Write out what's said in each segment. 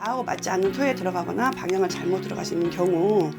나하고 맞지 않는 토에 들어가거나 방향을 잘못 들어가시는 경우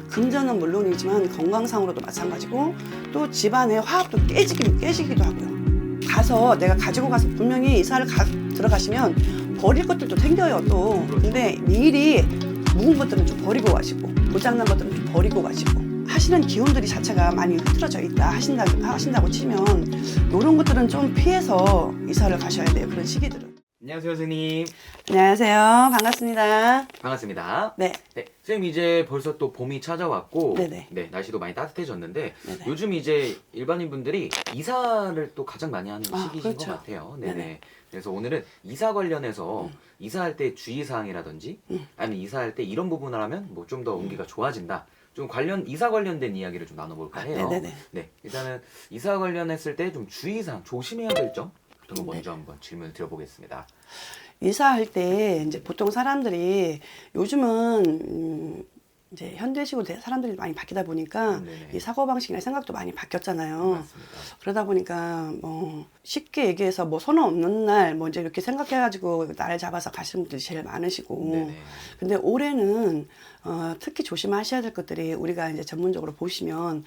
금전은 물론이지만 건강상으로도 마찬가지고 또 집안의 화합도 깨지기도 하고요. 가서 내가 가지고 가서 분명히 이사를 들어가시면 버릴 것들도 생겨요 또. 근데 미리 묵은 것들은 좀 버리고 가시고 고장난 것들은 좀 버리고 가시고 하시는 기운들이 자체가 많이 흐트러져 있다 하신다고 치면 이런 것들은 좀 피해서 이사를 가셔야 돼요. 그런 시기들은. 안녕하세요, 선생님. 안녕하세요. 반갑습니다. 반갑습니다. 네. 네, 선생님 이제 벌써 또 봄이 찾아왔고, 네네. 네, 날씨도 많이 따뜻해졌는데, 네네. 요즘 이제 일반인 분들이 이사를 또 가장 많이 하는 시기신 그렇죠. 것 같아요. 네네. 네네. 그래서 오늘은 이사 관련해서 이사할 때 주의사항이라든지, 아니면 이사할 때 이런 부분을 하면 뭐 좀 더 운기가 좋아진다. 좀 이사 관련된 이야기를 좀 나눠볼까 해요. 네네네. 네, 일단은 이사 관련했을 때 좀 주의사항, 조심해야 될 점? 그런 거 네. 먼저 한번 질문을 드려보겠습니다. 이사할 때 이제 보통 사람들이 요즘은 이제 현대식으로 사람들이 많이 바뀌다 보니까 네네. 이 사고방식이나 생각도 많이 바뀌었잖아요. 맞습니다. 그러다 보니까 뭐 쉽게 얘기해서 뭐 선호 없는 날 뭐 이제 이렇게 생각해가지고 날 잡아서 가시는 분들이 제일 많으시고. 네네. 근데 올해는 특히 조심하셔야 될 것들이 우리가 이제 전문적으로 보시면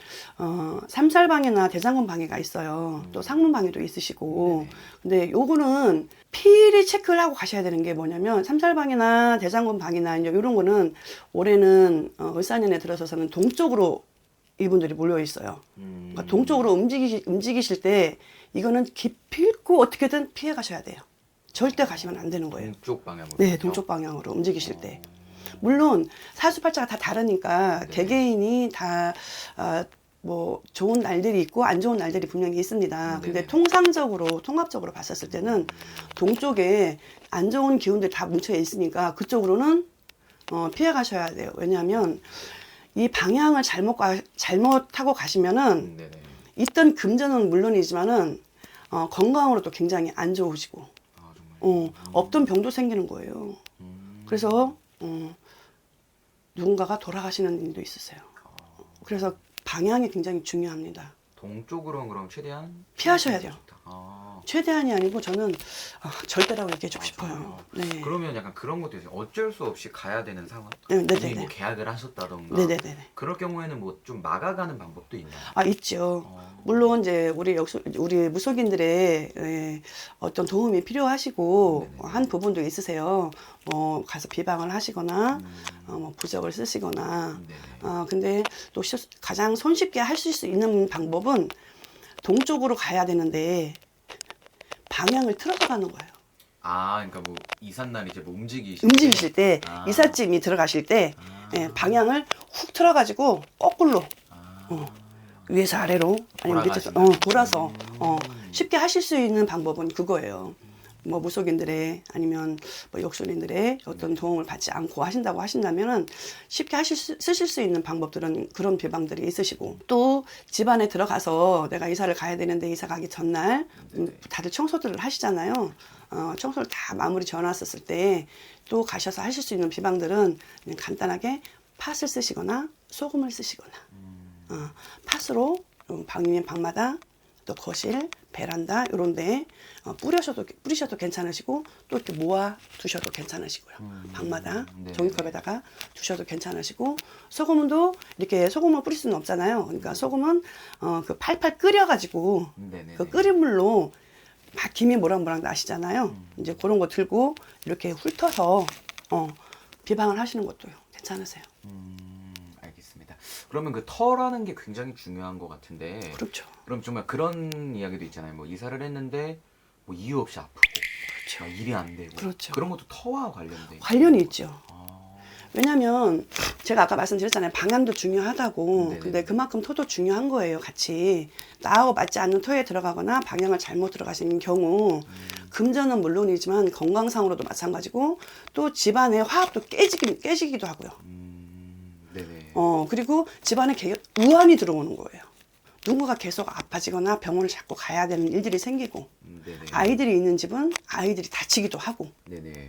삼살방해나 대장군 방해가 있어요. 또 상문 방해도 있으시고. 네네. 근데 요거는 필히 체크를 하고 가셔야 되는 게 뭐냐면 삼살방해나 대장군 방해나 이제 이런 거는 올해는 을사년에 들어서서는 동쪽으로 이분들이 몰려 있어요. 그러니까 동쪽으로 움직이실 때 이거는 기필코 어떻게든 피해 가셔야 돼요. 절대 가시면 안 되는 거예요. 동쪽 방향으로. 네, 동쪽 방향으로 움직이실 때. 물론 사주팔자가 다 다르니까 네. 개개인이 다 뭐 좋은 날들이 있고 안 좋은 날들이 분명히 있습니다. 근데 네네. 통합적으로 봤었을 때는 동쪽에 안 좋은 기운들이 다 뭉쳐 있으니까 그쪽으로는 피해 가셔야 돼요. 왜냐하면 이 방향을 잘못하고 가시면은 네네. 있던 금전은 물론이지만은 건강으로도 굉장히 안 좋으시고 아, 정말. 없던 병도 생기는 거예요. 그래서 누군가가 돌아가시는 일도 있으세요. 그래서 방향이 굉장히 중요합니다. 동쪽으로는 그럼 최대한 피하셔야 돼요. 좋다. 아. 최대한이 아니고 저는 절대라고 얘기해주고 싶어요. 정말요? 네. 그러면 약간 그런 것도 있어요. 어쩔 수 없이 가야 되는 상황? 네, 이미 네네네. 뭐 계약을 하셨다던가. 네네네. 그럴 경우에는 뭐 좀 막아가는 방법도 있나요? 있죠. 물론 이제 우리 무속인들의 어떤 도움이 필요하시고 네네. 한 부분도 있으세요. 가서 비방을 하시거나 뭐 부적을 쓰시거나. 네네. 근데 또 가장 손쉽게 하실 수 있는 방법은 동쪽으로 가야 되는데 방향을 틀어서 가는 거예요. 아, 그러니까 뭐 이삿날 이제 뭐 움직이실 때 아. 이삿짐이 들어가실 때 아. 방향을 훅 틀어가지고 거꾸로 아. 위에서 아래로 아니면 밑에서 돌아가신다. 돌아서 쉽게 하실 수 있는 방법은 그거예요. 뭐 무속인들의 아니면 뭐 역술인들의 어떤 도움을 받지 않고 하신다고 하신다면은 쉽게 쓰실 수 있는 방법들은 그런 비방들이 있으시고 또 집안에 들어가서 내가 이사를 가야 되는데 이사 가기 전날 다들 청소들을 하시잖아요. 청소를 다 마무리 지어놨었을 때 또 가셔서 하실 수 있는 비방들은 그냥 간단하게 팥을 쓰시거나 소금을 쓰시거나 팥으로 방이면 방마다 또 거실, 베란다 이런 데 뿌리셔도 괜찮으시고 또 이렇게 모아 두셔도 괜찮으시고요. 방마다 네. 종이컵에다가 두셔도 괜찮으시고 소금도 이렇게 소금을 뿌릴 수는 없잖아요. 그러니까 소금은 그 팔팔 끓여가지고 네네. 그 끓인 물로 막 김이 모락모락 나시잖아요. 이제 그런 거 들고 이렇게 훑어서 비방을 하시는 것도 괜찮으세요. 알겠습니다. 그러면 그 터라는 게 굉장히 중요한 것 같은데. 그렇죠. 그럼 정말 그런 이야기도 있잖아요. 뭐 이사를 했는데 뭐 이유 없이 아프고, 그렇죠. 일이 안 되고. 그렇죠. 그런 것도 터와 관련돼. 관련이 있죠. 아. 왜냐면 제가 아까 말씀드렸잖아요. 방향도 중요하다고. 네네. 근데 그만큼 토도 중요한 거예요. 같이. 나하고 맞지 않는 토에 들어가거나 방향을 잘못 들어가시는 경우 금전은 물론이지만 건강상으로도 마찬가지고 또 집안의 화합도 깨지기도 하고요. 네네. 그리고 집안에 우환이 들어오는 거예요. 누군가가 계속 아파지거나 병원을 자꾸 가야 되는 일들이 생기고 네네. 아이들이 있는 집은 아이들이 다치기도 하고 네네.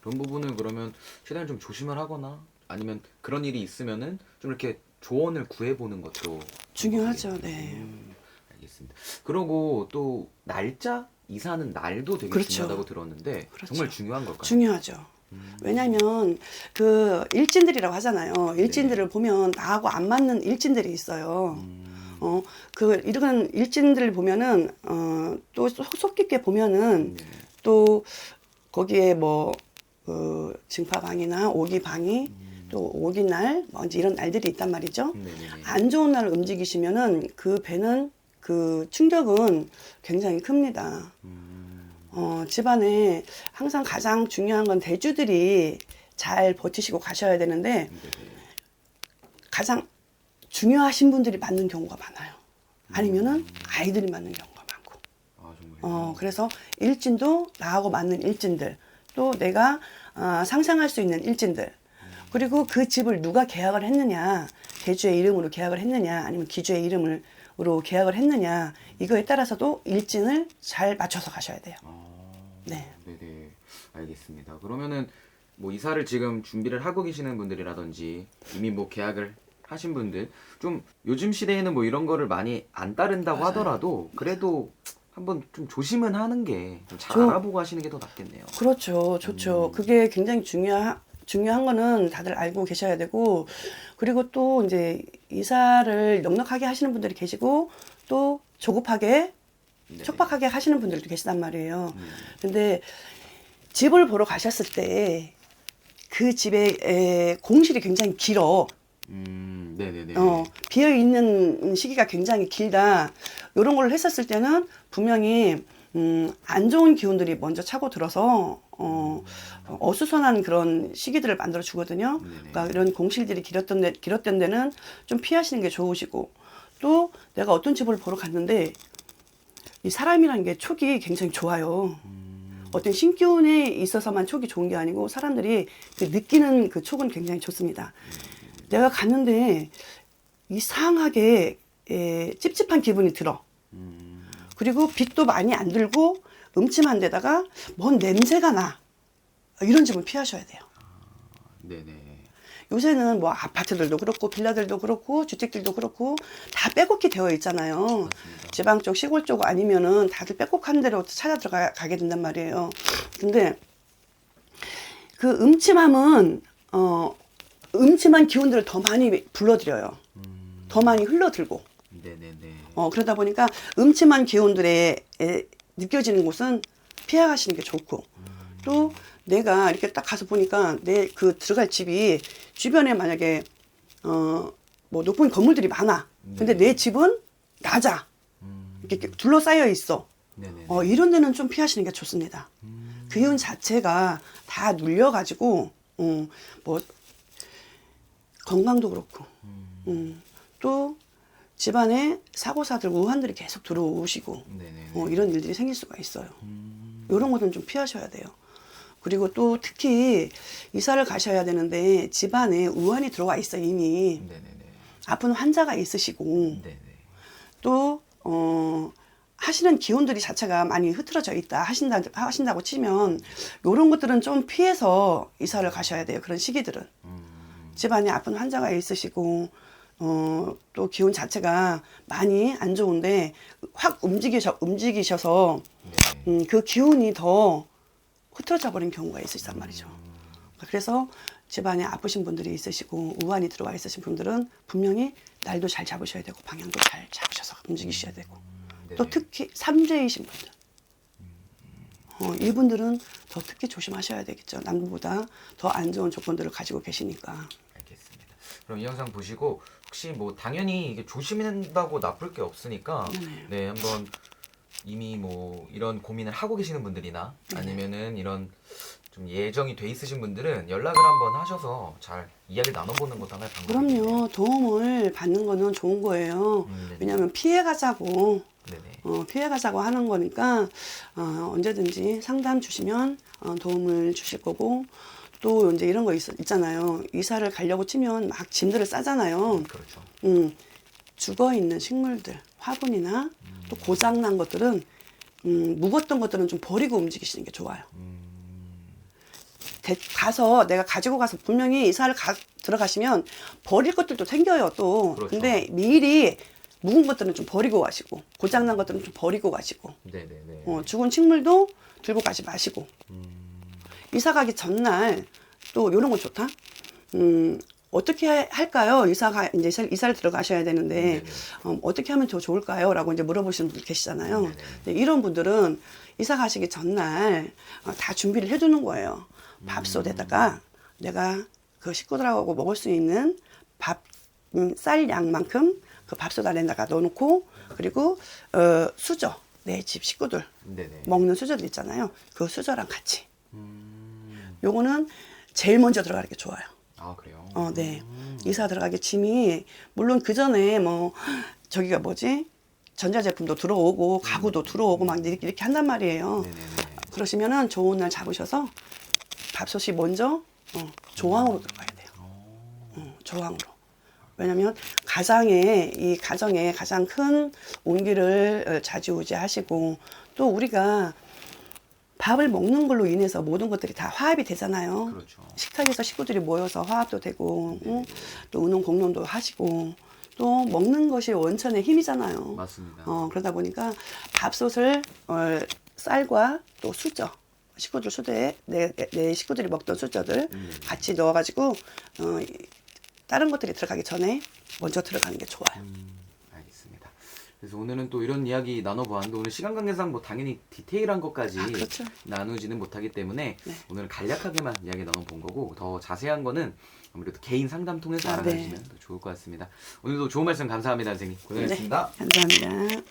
그런 부분을 그러면 최대한 좀 조심을 하거나 아니면 그런 일이 있으면은 좀 이렇게 조언을 구해보는 것도 중요하죠. 방법이겠네요. 네. 알겠습니다. 그리고 또 날짜? 이사하는 날도 되게 그렇죠. 중요하다고 들었는데 그렇죠. 정말 중요한 걸까요? 중요하죠. 왜냐면 그 일진들이라고 하잖아요. 일진들을 보면 나하고 안 맞는 일진들이 있어요. 이런 일진들을 보면은 또 속 깊게 보면은 또 거기에 뭐 증파방이나 오기방이 또 오기날 뭐 이제 이런 날들이 있단 말이죠. 안 좋은 날을 움직이시면은 그 배는 그 충격은 굉장히 큽니다. 집안에 항상 가장 중요한 건 대주들이 잘 버티시고 가셔야 되는데 가장 중요하신 분들이 맞는 경우가 많아요. 아니면은 아이들이 맞는 경우가 많고. 아, 정말. 그래서 일진도 나하고 맞는 일진들, 또 내가 상상할 수 있는 일진들, 그리고 그 집을 누가 계약을 했느냐, 대주의 이름으로 계약을 했느냐, 아니면 기주의 이름으로 계약을 했느냐, 이거에 따라서도 일진을 잘 맞춰서 가셔야 돼요. 네. 네네. 알겠습니다. 그러면은 뭐 이사를 지금 준비를 하고 계시는 분들이라든지 이미 뭐 계약을 하신 분들, 좀 요즘 시대에는 뭐 이런 거를 많이 안 따른다고 맞아요. 하더라도 그래도 한번 좀 조심은 하는 게 좀 잘 알아보고 하시는 게 더 낫겠네요. 그렇죠. 좋죠. 그게 굉장히 중요한 거는 다들 알고 계셔야 되고, 그리고 또 이제 이사를 넉넉하게 하시는 분들이 계시고, 또 조급하게, 네네. 촉박하게 하시는 분들도 계시단 말이에요. 근데 집을 보러 가셨을 때 그 집의 공실이 굉장히 길어. 네네네. 비어 있는 시기가 굉장히 길다. 이런 걸 했었을 때는 분명히 안 좋은 기운들이 먼저 차고 들어서 어수선한 그런 시기들을 만들어 주거든요. 그러니까 이런 공실들이 길었던 데는 좀 피하시는 게 좋으시고, 또 내가 어떤 집을 보러 갔는데 이 사람이라는 게 촉이 굉장히 좋아요. 어떤 신기운에 있어서만 촉이 좋은 게 아니고 사람들이 그 느끼는 그 촉은 굉장히 좋습니다. 내가 갔는데 이상하게 찝찝한 기분이 들어. 그리고 빛도 많이 안 들고 음침한 데다가 뭔 냄새가 나. 이런 집은 피하셔야 돼요. 네네. 요새는 뭐 아파트들도 그렇고 빌라들도 그렇고 주택들도 그렇고 다 빼곡히 되어 있잖아요. 지방 쪽 시골 쪽 아니면은 다들 빼곡한 데로 찾아 들어가게 된단 말이에요. 근데 그 음침함은 음침한 기운들을 더 많이 불러들여요. 더 많이 흘러들고. 네네네. 그러다 보니까 음침한 기운들에 느껴지는 곳은 피해가시는 게 좋고, 또 내가 이렇게 딱 가서 보니까 내 그 들어갈 집이 주변에 만약에 뭐 높은 건물들이 많아. 근데 내 집은 낮아. 이렇게 둘러싸여 있어. 네네. 이런 데는 좀 피하시는 게 좋습니다. 기운 자체가 다 눌려가지고 뭐 건강도 그렇고, 또 집안에 사고사들 우환들이 계속 들어오시고 네네. 이런 일들이 생길 수가 있어요. 이런 것은 좀 피하셔야 돼요. 그리고 또 특히 이사를 가셔야 되는데 집안에 우환이 들어와 있어 이미. 네네네. 아픈 환자가 있으시고, 네네. 또 하시는 기운들이 자체가 많이 흐트러져 있다 하신다고 치면 이런 것들은 좀 피해서 이사를 가셔야 돼요. 그런 시기들은. 집안에 아픈 환자가 있으시고 또 기운 자체가 많이 안 좋은데 확 움직이셔서 그 기운이 더 흐트러져 버린 경우가 있으시단 말이죠. 그래서 집안에 아프신 분들이 있으시고 우환이 들어와 있으신 분들은 분명히 날도 잘 잡으셔야 되고 방향도 잘 잡으셔서 움직이셔야 되고, 또 특히 삼재이신 분들, 이분들은 더 특히 조심하셔야 되겠죠. 남들보다 더 안 좋은 조건들을 가지고 계시니까. 알겠습니다. 그럼 이 영상 보시고 혹시 뭐 당연히 이게 조심한다고 나쁠 게 없으니까 네, 한번 이미 뭐 이런 고민을 하고 계시는 분들이나 아니면은 이런 좀 예정이 돼 있으신 분들은 연락을 한번 하셔서 잘 이야기 나눠보는 것도 하나의 방법이에요. 그럼요. 도움을 받는 거는 좋은 거예요. 왜냐하면 피해가자고 네네. 피해가자고 하는 거니까 언제든지 상담 주시면 도움을 주실 거고, 또 이제 이런 거 있잖아요. 이사를 가려고 치면 막 짐들을 싸잖아요. 그렇죠. 죽어 있는 식물들, 화분이나 또 고장난 것들은 묵었던 것들은 좀 버리고 움직이시는 게 좋아요. 가서 내가 가지고 가서 분명히 이사를 들어가시면 버릴 것들도 생겨요 또. 그렇죠. 근데 미리 묵은 것들은 좀 버리고 가시고 고장난 것들은 좀 버리고 가시고, 네네네. 죽은 식물도 들고 가지 마시고, 이사 가기 전날 또 이런 건 좋다. 어떻게 할까요? 이사를 들어가셔야 되는데 어떻게 하면 더 좋을까요? 라고 이제 물어보시는 분들 계시잖아요. 근데 이런 분들은 이사 가시기 전날 다 준비를 해두는 거예요. 밥솥에다가 내가 그 식구들하고 먹을 수 있는 쌀 양만큼 그 밥솥 안에다가 넣어놓고, 그리고 수저, 내 집 식구들 네네. 먹는 수저들 있잖아요. 그 수저랑 같이. 요거는 제일 먼저 들어가는 게 좋아요. 아 그래요? 네. 이사 들어가기 짐이 물론 그 전에 뭐 저기가 뭐지? 전자제품도 들어오고 가구도 들어오고 막 이렇게 한단 말이에요. 네네네. 그러시면은 좋은 날 잡으셔서 밥솥이 먼저 조항으로 들어가야 돼요. 조항으로. 왜냐면 이 가정에 가장 큰 온기를 좌지우지하시고, 또 우리가 밥을 먹는 걸로 인해서 모든 것들이 다 화합이 되잖아요. 그렇죠. 식탁에서 식구들이 모여서 화합도 되고, 또 의논 공론도 하시고, 또 먹는 것이 원천의 힘이잖아요. 맞습니다. 그러다 보니까 밥솥을 쌀과 또 수저, 식구들 수저에 내 식구들이 먹던 수저들 같이 넣어가지고 다른 것들이 들어가기 전에 먼저 들어가는 게 좋아요. 알겠습니다. 그래서 오늘은 또 이런 이야기 나눠보았는데, 오늘 시간 관계상 뭐 당연히 디테일한 것까지 그렇죠. 나누지는 못하기 때문에 네. 오늘은 간략하게만 이야기 나눠본 거고, 더 자세한 거는 아무래도 개인 상담 통해서 네. 알아가시면 더 좋을 것 같습니다. 오늘도 좋은 말씀 감사합니다, 선생님. 고생하셨습니다. 네, 감사합니다.